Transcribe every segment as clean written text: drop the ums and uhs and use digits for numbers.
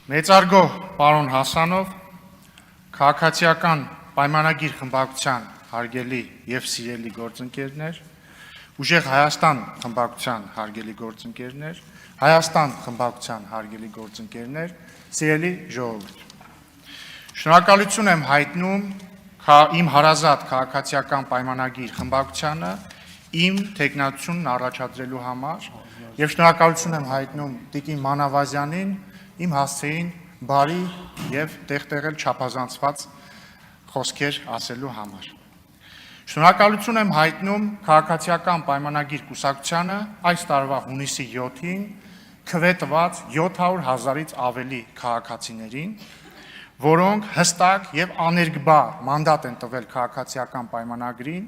Մեծարգո պարոն Հասանով, քաղաքացիական պայմանագիր խմբակցության հարգելի եւ սիրելի գործընկերներ, Ուժեղ Հայաստան խմբակցության հարգելի գործընկերներ, Հայաստան խմբակցության հարգելի գործընկերներ, սիրելի ժողովուրդ։ Շնորհակալություն եմ հայտնում իմ հարազատ քաղաքացիական պայմանագիր խմբակցությանը իմ թեկնածությունն առաջադրելու համար եւ շնորհակալություն եմ հայտնում Տիկին Մանավազյանին իմ հասցեին բարի եւ տեղտեղել չափազանցված խոսքեր ասելու համար։ Շնորհակալություն եմ հայտնում քաղաքացիական պայմանագիր կուսակցությանը այս տարվա հունիսի 7-ին քվետված 700,000-ից ավելի քաղաքացիներին, որոնք հստակ եւ աներկբա մանդատ են տվել քաղաքացիական պայմանագրին,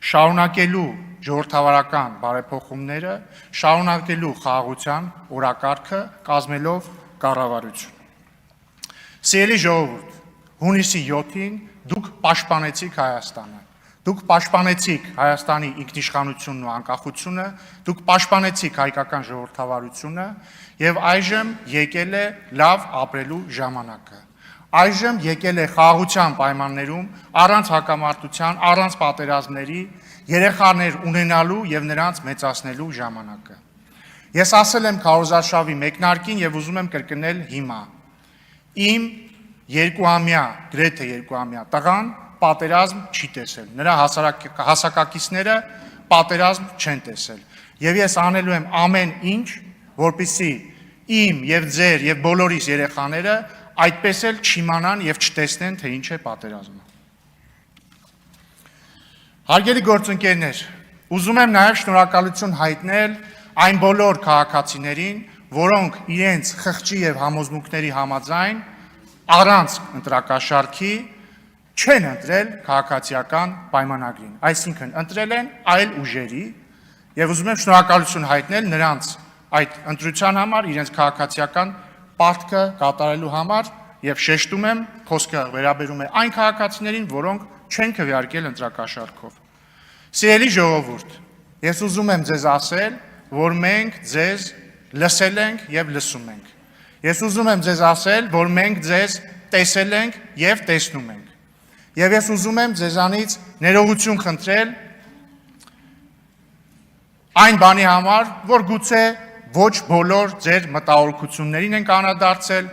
շարունակելու ժողովրդավարական բարեփոխումները, շարունակելու խաղաղության օրակարգը, կազմելով կառավարություն։ Սիրելի ժողովուրդ, հունիսի 7-ին դուք պաշտպանեցիք Հայաստանը, դուք պաշտպանեցիք Հայաստանի ինքնիշխանությունն ու անկախությունը, դուք պաշտպանեցիք հայկական ժողովրդավարությունը եւ այժմ եկել է լավ ապրելու ժամանակը։ Այժմ եկել է խաղաղության պայմաններում առանց հակամարտության, առանց պատերազմների երեխաներ ունենալու եւ նրանց մեծացնելու ժամանակը։ Ես ասել եմ քարոզարշավի մեկնարկին եւ ուզում եմ կրկնել հիմա։ Իմ երկուամյա, գրեթե երկուամյա տղան պատերազմ չի տեսել։ Նրա հասակակիցները պատերազմ չեն տեսել։ Եվ ես անելու եմ ամեն ինչ, որպեսզի իմ եւ ձեր եւ բոլորիս երեխաները այդպես էլ չիմանան եւ չտեսնեն, թե ինչ է պատերազմը։ Հարգելի գործընկերներ, ուզում եմ նաեւ շնորհակալություն հայտնել այն բոլոր քաղաքացիներին, որոնք իրենց խղճի եւ համոզմունքների համաձայն առանց ընտրակաշառքի չեն ընտրել քաղաքացիական պայմանագրին, այսինքն ընտրել են այլ ուժերի եւ ուզում եմ շնորհակալություն հայտնել նրանց այդ ընտրության համար, իրենց քաղաքացիական պարտքը կատարելու համար եւ շեշտում եմ, խոսքը վերաբերում է այն քաղաքացիներին, որոնք չեն քվեարկել ընտրակաշառքով։ Սիրելի ժողովուրդ, ես ուզում եմ ձեզ ասել, որ մենք ձեզ լսել ենք եւ լսում ենք։ Ես ուզում եմ ձեզ ասել, որ մենք ձեզ տեսել ենք եւ տեսնում ենք։ Եվ ես ուզում եմ ձեզանից ներողություն խնդրել այն բանի համար, որ գուցե ոչ բոլոր ձեր մտահոգություններին ենք անդրադարձել,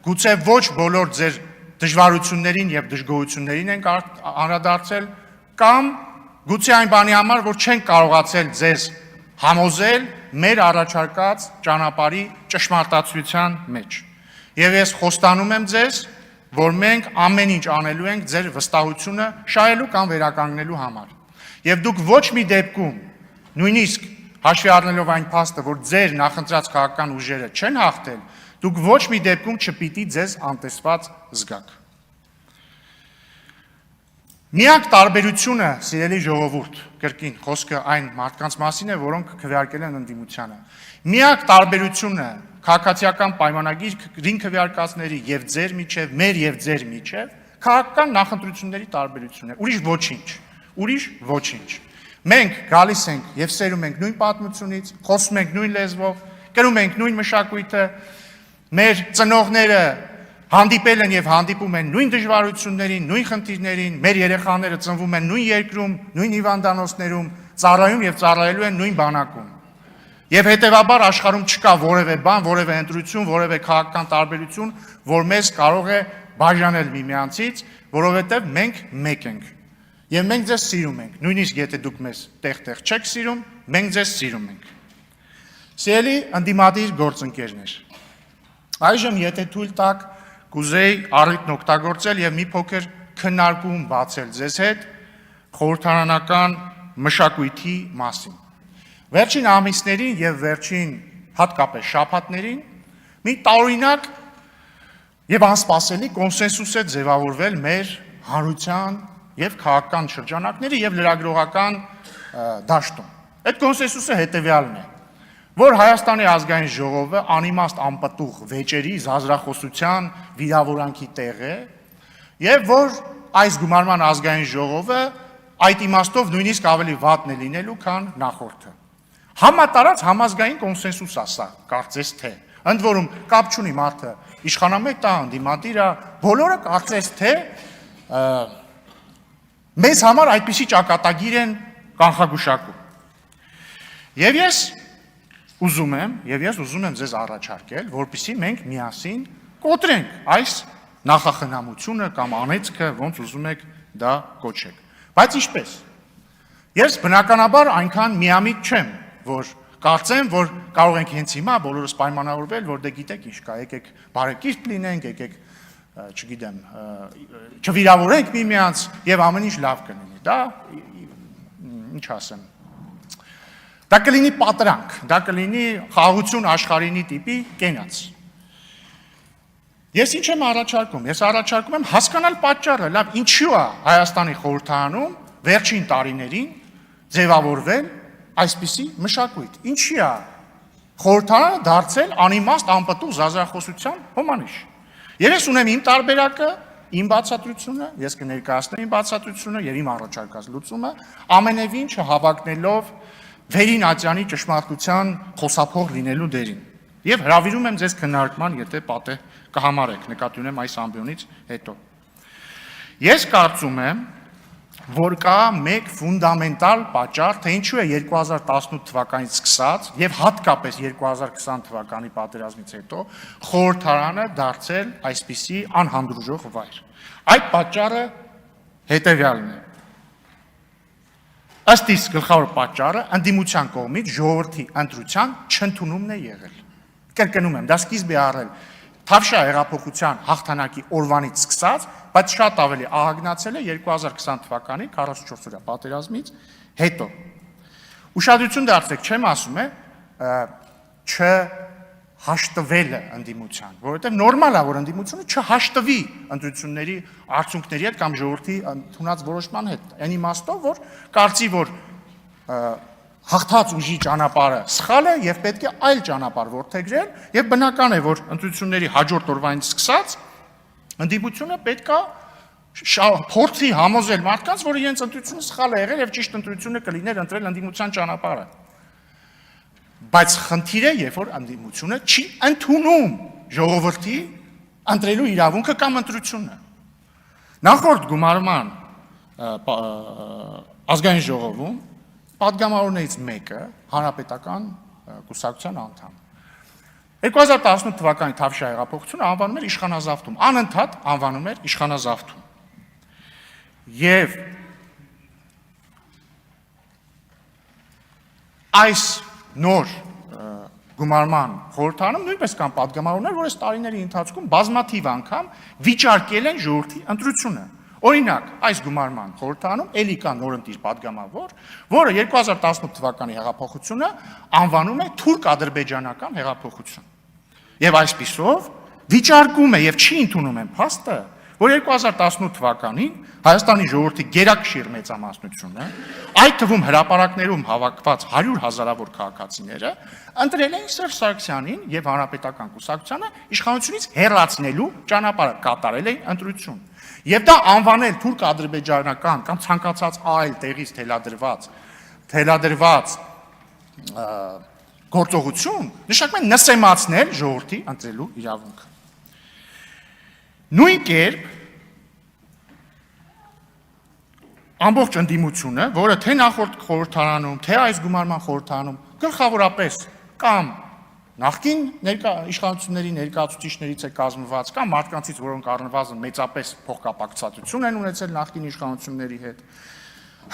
գուցե ոչ բոլոր ձեր դժվարություններին եւ դժգոհություններին ենք անդրադարձել, կամ գուցե այն բանի համար, որ չենք կարողացել ձեզ համոզել մեր առաջարկած ճանապարհի ճշմարտացիության մեջ։ Եվ ես խոստանում եմ ձեզ, որ մենք ամեն ինչ անելու ենք ձեր վստահությունը շահելու կամ վերականգնելու համար։ Եվ դուք ոչ մի դեպքում, նույնիսկ հաշվի առնելով այն փաստը, որ ձեր նախընտրած քաղաքական ուժերը չեն հաղթել, դուք ոչ մի դեպքում չպիտի ձեզ անտեսված զգաք։ Միակ տարբերությունը, սիրելի ժողովուրդ, կրկին խոսքը այն մարդկանց մասին է, որոնք քվեարկել են ընդդիմությանը։ Միակ տարբերությունը քաղաքացիական պայմանագրին քվեարկածների եւ ձեր միջև, մեր եւ ձեր միջև քաղաքական նախընտրությունների տարբերությունն է։ Ուրիշ ոչինչ։ Մենք գալիս ենք եւ սերում ենք նույն պատմությունից, խոսում ենք նույն լեզվով, կրում ենք նույն մշակույթը, մեր ծնողները հանդիպել են եւ հանդիպում են նույն դժվարություններին, նույն խնդիրներին, մեր երեխաները ծնվում են նույն երկրում, նույն հիվանդանոցներում, ծառայում եւ ծառայելու են նույն բանակում։ Եվ հետեւաբար աշխարհում չկա որևէ բան, որևէ ընտրություն, որևէ քաղաքական տարբերություն, որ մեզ կարող է բաժանել միմյանցից, որովհետեւ մենք մեկ ենք։ Եվ մենք ձեզ սիրում ենք, նույնիսկ եթե դուք մեզ տեղ-տեղ չեք սիրում, մենք ձեզ սիրում ենք։ Սիրելի ընդդիմադիր գործընկերներ, այժմ եթե թույլ տաք, կուզեի առիթն օգտագործել եւ մի փոքր քննարկում բացել ձեզ հետ խորհրդարանական մշակույթի մասին։ Վերջին ամիսներին եւ վերջին հատկապես շաբաթներին մի տարօրինակ եւ անսպասելի կոնսենսուս է ձևավորվել մեր հանրության եւ քաղաքական շրջանակների եւ լրագրողական դաշտում։ Այդ կոնսենսուսը հետեւյալն է, որ Հայաստանի ազգային ժողովը անիմաստ անպտուղ վեճերի, զազրախոսության, վիրավորանքի տեղ է եւ որ այս գումարման ազգային ժողովը այդ իմաստով նույնիսկ ավելի վատն է լինելու, քան նախորդը։ Համատարած համազգային կոնսենսուս է սա, կարծես թե։ Ընդ որում կապ չունի մարդը իշխանամետ տա ընդդիմադիր է, բոլորը կարծես թե մեզ համար այդպիսի ճակատագիր են կանխագուշակում։ Եվ ես ուզում եմ ձեզ առաջարկել, որպեսզի մենք միասին կոտրենք այս նախախնամությունը կամ անեծքը, ոնց ուզում եք դա կոչեք։ Բայց ինչպես։ Ես բնականաբար այնքան միամիտ չեմ, որ կարծեմ, որ կարող ենք հենց հիմա բոլորս պայմանավորվել, որ դե գիտեք ինչ կա, եկեք բարեկիրթ լինենք, եկեք, չգիտեմ, չվիրավորենք միմյանց եւ ամեն ինչ լավ կլինի։ Դա ինչ ասեմ։ Դա կլինի պատրանք, դա կլինի խաղաղություն աշխարհինի տիպի կենաց։ Ես ինչ եմ առաջարկում։ Ես առաջարկում եմ հասկանալ պատճառը, լավ, ինչու է Հայաստանի խորհրդարանում վերջին տարիներին ձևավորվել այսպիսի մշակույթ։ Ինչի է խորհրդարանը դարձել անիմաստ անպտուղ զազախոսության հոմանիշ։ Եվ ես ունեմ իմ տարբերակը, իմ բացատրությունը, ես կներկայացնեմ իմ բացատրությունը եւ իմ առաջարկած լուծումը, ամենևին չհավակնելով Վերին Ատյանի ճշմարտության խոսափող լինելու դերին։ Եվ հրավիրում եմ ձեզ քննարկման, եթե պատեհ կհամարեք, նկատի ունեմ այս ամբիոնից հետո։ Ես կարծում եմ, որ կա մեկ ֆունդամենտալ պատճառ, թե ինչու է 2018 թվականից սկսած եւ հատկապես 2020 թվականի պատերազմից հետո խորհրդարանը դարձել այսպիսի անհանդուրժող վայր։ Այդ պատճառը հետեւյալն է։ Ըստ իս գլխավոր պատճառը ընդդիմության կողմից ժողովրդի ընտրության չընդունումն է եղել։ Կրկնում եմ, դա սկիզբ է առել Թավշյա հեղափոխության հաղթանակի օրվանից սկսած, բայց շատ ավելի ահագնացել է 2020 թվականի 44-օրյա պատերազմից հետո։ Ուշադրություն դարձրեք, չեմ ասում է չհաշտվելը ընդդիմության, որովհետև նորմալ է, որ ընդդիմությունը չհաշտվի ընտրությունների արդյունքների հետ կամ ժողովրդի ընդունած որոշման հետ։ Այն իմաստով, որ կարծի, որ հաղթած ուժի ճանապարհը սխալ է եւ պետք է այլ ճանապարհ որդեգրել եւ բնական է, որ ընտրությունների հաջորդ օրվանից սկսած ընդդիմությունը պետք է փորձի համոզել մարդկանց, որ իրենց ընտրությունը սխալ է եղել եւ ճիշտ ընտրությունը կլիներ ընտրել ընդդիմության ճանապարհը։ Բայց խնդիրը, երբ որ ընդդիմությունը չի ընդունում ժողովրդի ընտրելու իրավունքը կամ ընտրությունը։ Նախորդ գումարման ազգային ժողովում պատգամավորներից մեկը հանրապետական կուսակցության անդամ։ 2018 թվականի Թավշյա հեղափոխությունը անվանում էր իշխանազավթում, անընդհատ անվանում էր իշխանազավթում։ Եվ այս նոր գումարման խորհրդարանում նույնպես կան պատգամավորներ, որ այս տարիների ընթացքում բազմաթիվ անգամ վիճարկել են ժողովրդի ընտրությունը։ Օրինակ, այս գումարման խորհրդարանում էլի կա նորընտիր պատգամավոր, որը 2018 թվականի հեղափոխությունը անվանում է թուրք-ադրբեջանական հեղափոխություն։ Եվ այսպիսով վիճարկում է եւ չի ընդունում են փաստը, որ 2018 թվականին Հայաստանի ժողովրդի գերակշիռ մեծամասնությունը, այդ թվում հրապարակներում հավաքված 100 հազարավոր քաղաքացիները ընտրել են Սերժ Սարգսյանին եւ հանրապետական կուսակցությանը իշխանությունից հեռացնելու ճանապարհը կատարել էին ընտրություն։ Եվ դա անվանել թուրք-ադրբեջանական կամ ցանկացած այլ տեղից թելադրված գործողություն, նշանակում է նսեմացնել ժողովրդի ընտրելու իրավունքը։ Նույն կերպ ամբողջ ընդդիմությունը, որը թե նախորդ խորհրդարանում, թե այս գումարման խորհրդարանում գլխավորապես կամ նախկին իշխանությունների ներկայացուցիչներից է կազմված, կամ մարդկանցից, որոնք առնվազն մեծապես փոխկապակցություն են ունեցել նախկին իշխանությունների հետ,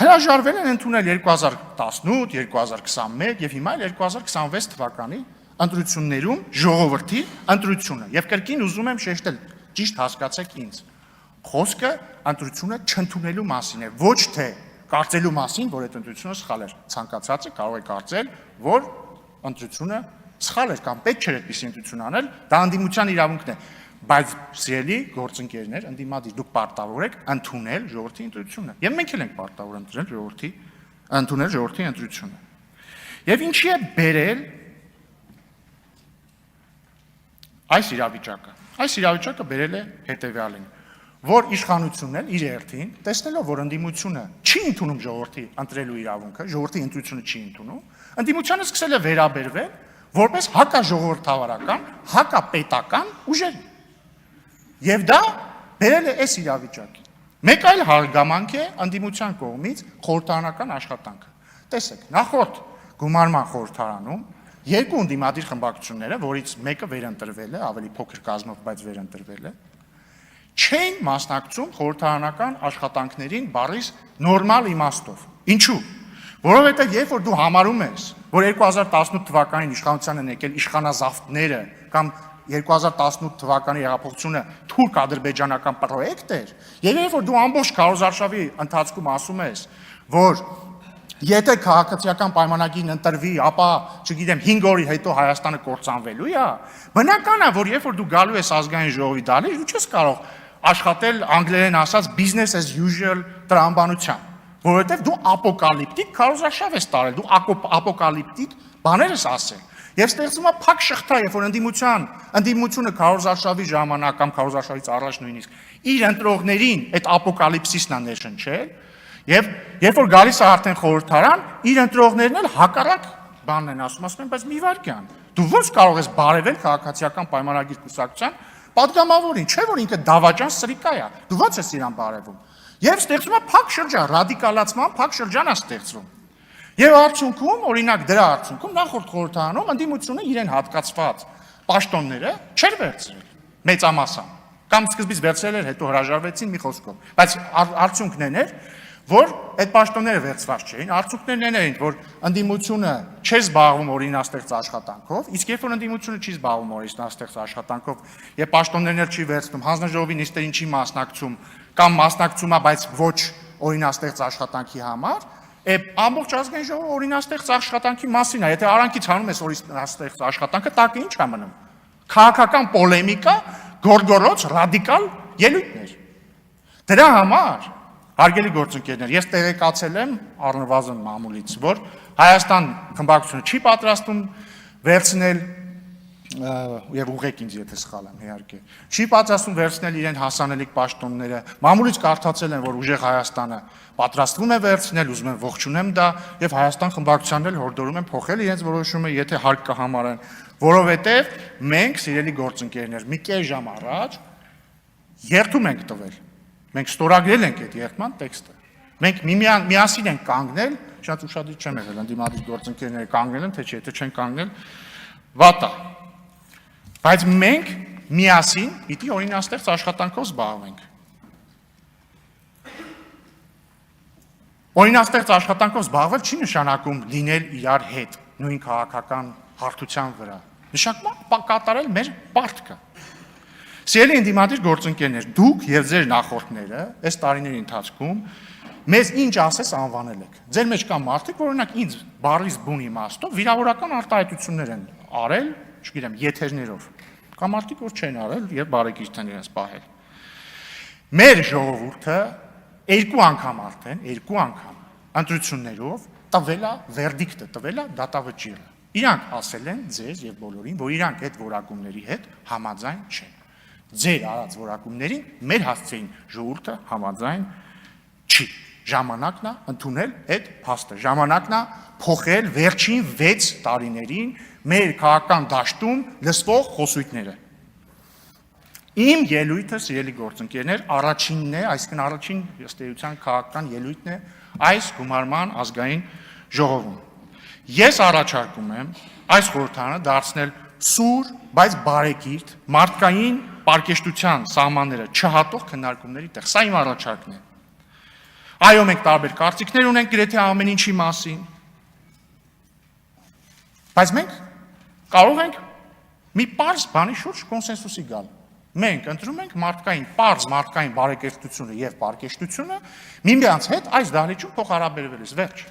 հրաժարվել են ընդունել 2018, 2021 եւ հիմա 2026 թվականի ընտրություններում ժողովրդի ընտրությունը։ Եվ կրկին ուզում եմ շեշտել, ճիշտ հասկացեք ինձ, խոսքը ընտրությունը չընդունելու մասին է, ոչ թե կարծելու մասին, որ այդ ընտրությունը սխալ էր։ Ցանկացածը կարող է կարծել, որ ընտրությունը սխալ էր կամ պետք չէր այդպիսի ընտրություն անել, դա ընդդիմության իրավունքն է, բայց սիրելի գործընկերներ, ընդդիմադիր, դուք պարտավոր եք ընդունել ժողովրդի ընտրությունը։ Եվ մենք էլ ենք պարտավոր ընդունել ժողովրդի ընտրությունը։ Եվ ինչի է բերել այս իրավիճակը։ Այս իրավիճակը բերել է հետևյալին, որ իշխանությունն էլ իր հերթին, տեսնելով, որ ընդդիմությունը չի ընդունում ժողովրդի ընտրելու իրավունքը, ժողովրդի ընտրությունը չի ընդունում, ընդդիմությանը սկսել է վերաբերվել որպես հակաժողովրդավարական, հակապետական ուժերի։ Եվ դա բերել է այս իրավիճակին։ Մեկ այլ հարգամանք է ընդդիմության կողմից խորհրդարանական աշխատանքը։ Տեսեք, նախորդ գումարման խորհրդարանում երկու ընդդիմադիր խմբակցությունները, որից մեկը վերընտրվել է, ավելի փոքր կազմով, բայց վերընտրվել է, չեն մասնակցում խորհրդարանական աշխատանքներին բառից նորմալ իմաստով։ Ինչու՞։ Որովհետև երբ որ դու համարում ես, որ 2018 թվականին իշխանության են եկել իշխանազավթները կամ 2018 թվականի հեղափոխությունը թուրք-ադրբեջանական պրոյեկտ էր, եւ երբ որ դու ամբողջ քարոզարշավի ընթացքում ասում ես, որ եթե քաղաքացիական պայմանագիրն ընտրվի, ապա, չգիտեմ, 5 օրի հետո Հայաստանը կործանվելու է, բնական է, որ երբ որ դու գալու ես ազգային ժողովի դալի, դու չես կարող աշխատել անգլերեն ասած business as usual տրամաբանությամբ, որովհետև դու ապոկալիպտիկ քարոզարշավ ես տարել, դու ապոկալիպտիկ բաներ ես ասել։ Եվ ստեղծվում է փակ շղթա, երբ որ ընդդիմությունը քարոզարշավի ժամանակ կամ քարոզարշավից առաջ նույնիսկ իր ընտրողներին այդ ապոկալիպսիսն է ներշնչել, եւ երբ որ գալիս է արդեն խորհրդարան, իր ընտրողներն էլ հակառակ բանն են ասում են, բայց մի վարքյան, դու ո՞նց կարող ես բարևել քաղաքացիական պայմանագիր կուսակցության պատգամավորին, չէ՞ որ ինքը դավաճան սրիկա է, դու ո՞նց ես իրան բարևում։ Եվ ստեղծվում է փակ շրջան, ռադիկալացման փակ շրջան է ստեղծվում։ Եվ արդյունքում, օրինակ դրա արդյունքում նախորդ խորհրդարանում ընդդիմությունը իրեն հատկացված պաշտոնները չէր վերցրել մեծամասամբ, կամ սկզբից վերցրել էր, հետո հրաժարվեցին մի խոսքով, բայց արդյունքն էր, որ այդ պաշտոնները վերցված չէին, արդյունքներն էին, որ ընդդիմությունը չէր զբաղվում օրինաստեղծ աշխատանքով, իսկ երբ որ ընդդիմությունը չի զբաղվում օրինաստեղծ աշխատանքով եւ պաշտոններն չի վերցնում, հանձնաժողովի նիստերին չի մասնակցում կամ մասնակցում է, բայց ոչ օրինաստեղծ աշխատանքի համար, ամբողջ ազգային ժողովը օրինաստեղծ աշխատանքի մասին է, եթե արանքից հանում ես օրինաստեղծ աշխատանքը, տակը ինչ է մնում։ Քաղաքական պոլեմիկա, գորգորոց, ռադիկալ ելույթներ։ Դրա համար հարգելի գործընկերներ, ես տեղեկացել եմ առնվազն մամուլից, որ Հայաստան խմբակցությունը չի պատրաստում վերցնել եւ ուղղեք ինձ եթե սխալ եմ իհարկե։ Չի պատրաստում վերցնել իրեն հասանելիք պաշտոնները։ Մամուլից կարդացել են, որ ուժեղ Հայաստանը պատրաստվում է վերցնել, ուզում են ողջունեմ դա եւ Հայաստան խմբակցությանն էլ հորդորում են փոխել իրենց որոշումը, եթե հարկ կհամարեն, որովհետեւ մենք, սիրելի գործընկերներ, մի կես ժամ առաջ երթում ենք տվել։ Մենք ստորագրել ենք այդ երթման տեքստը։ Մենք միասին ենք կանգնել, շատ ուշադրիր չեմ եղել, ընդդիմադիր գործընկերները կանգնել են, թե չէ, եթե չեն կանգնել, վատ է։ Բայց մենք միասին պիտի օրինաստեղծ աշխատանքով զբաղվենք։ Օրինաստեղծ աշխատանքով զբաղվել չի նշանակում լինել իրար հետ, նույն քաղաքական հարթության վրա։ Նշանակում է կատարել մեր պարտքը։ Սիրելի ընդդիմադիր գործընկերներ, դուք եւ ձեր նախորդները այս տարիների ընթացքում մեզ ինչ ասես անվանել եք։ Ձեր մեջ կան մարդիկ, որ օրինակ ինձ բառից բուն իմաստով վիրավորական արտահայտություններ են արել, չգիտեմ, եթերներով։ Կամ մարդիկ, որ չեն արել եւ բարեկիրթ են իրենց պահել։ Մեր ժողովուրդը երկու անգամ ընտրություններով տվել է վերդիկտը, տվել է դատավճիռը։ Իրանք ասել են ձեզ եւ բոլորին, որ իրանք այդ որակումների հետ համաձայն չեն։ Ձեր արած որակումներին մեր հասցեին ժողովուրդը համաձայն չի։ Ժամանակն է ընդունել այդ փաստը, ժամանակն է փոխել վերջին 6 տարիներին մեր քաղաքական դաշտում լսվող խոսույթները։ Իմ ելույթը, սիրելի գործընկերներ, առաջինն է, այսինքն առաջին ըստ էության քաղաքական ելույթն է այս գումարման ազգային ժողովում։ Ես առաջարկում եմ այս խորհրդարանը դարձնել սուր, բայց բարեկիրթ, մարդկային պարկեշտության սահմանները չհատող քննարկումների տեղ։ Սա իմ առաջարկն է։ Այո, մենք տարբեր կարծիքներ ունենք գրեթե ամեն ինչի մասին, բայց մենք կարող ենք մի պարզ բանի շուրջ կոնսենսուսի գալ։ Մենք ընտրում ենք պարզ մարդկային բարեկեցությունը եւ պարկեշտությունը միմյանց հետ այս դահլիճում փոխհարաբերվելիս, վերջ։